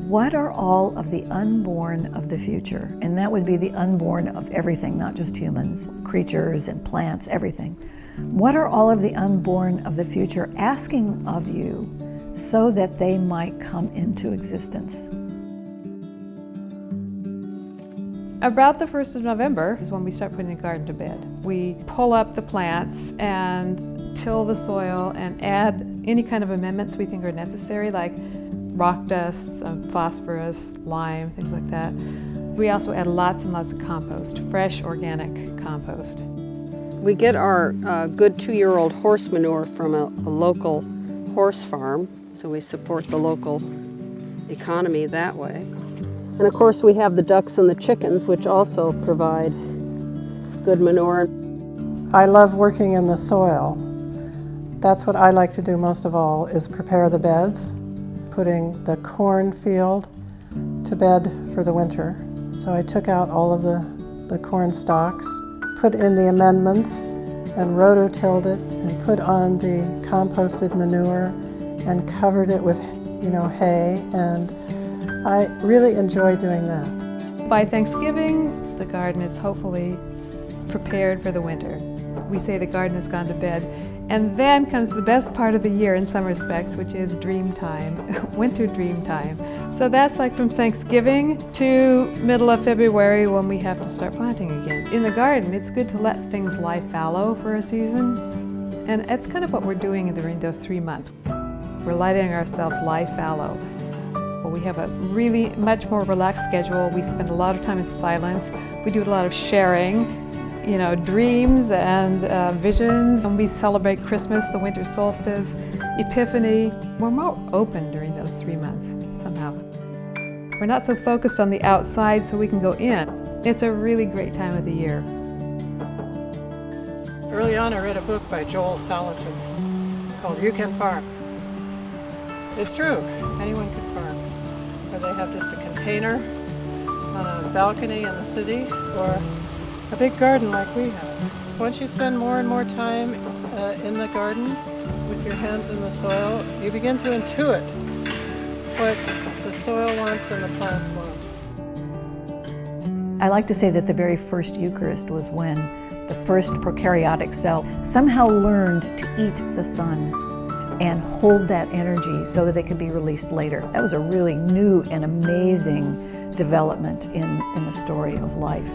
what are all of the unborn of the future? And that would be the unborn of everything, not just humans, creatures and plants, everything. What are all of the unborn of the future asking of you so that they might come into existence? About the 1st of November is when we start putting the garden to bed. We pull up the plants and till the soil and add any kind of amendments we think are necessary, like rock dust, phosphorus, lime, things like that. We also add lots and lots of compost, fresh organic compost. We get our good 2-year-old horse manure from a local horse farm, so we support the local economy that way. And of course we have the ducks and the chickens, which also provide good manure. I love working in the soil. That's what I like to do most of all, is prepare the beds, putting the cornfield to bed for the winter. So I took out all of the corn stalks, put in the amendments, and rototilled it, and put on the composted manure, and covered it with, hay, and I really enjoy doing that. By Thanksgiving, the garden is hopefully prepared for the winter. We say the garden has gone to bed. And then comes the best part of the year in some respects, which is dream time, winter dream time. So that's like from Thanksgiving to middle of February when we have to start planting again. In the garden, it's good to let things lie fallow for a season. And that's kind of what we're doing during those 3 months. We're letting ourselves lie fallow. We have a really much more relaxed schedule. We spend a lot of time in silence. We do a lot of sharing, dreams and visions. And we celebrate Christmas, the winter solstice, Epiphany. We're more open during those 3 months, somehow. We're not so focused on the outside, so we can go in. It's a really great time of the year. Early on, I read a book by Joel Salatin called You Can Farm. It's true, anyone can farm. Whether they have just a container on a balcony in the city or a big garden like we have. Once you spend more and more time in the garden with your hands in the soil, you begin to intuit what the soil wants and the plants want. I like to say that the very first Eucharist was when the first prokaryotic cell somehow learned to eat the sun and hold that energy so that it could be released later. That was a really new and amazing development in the story of life.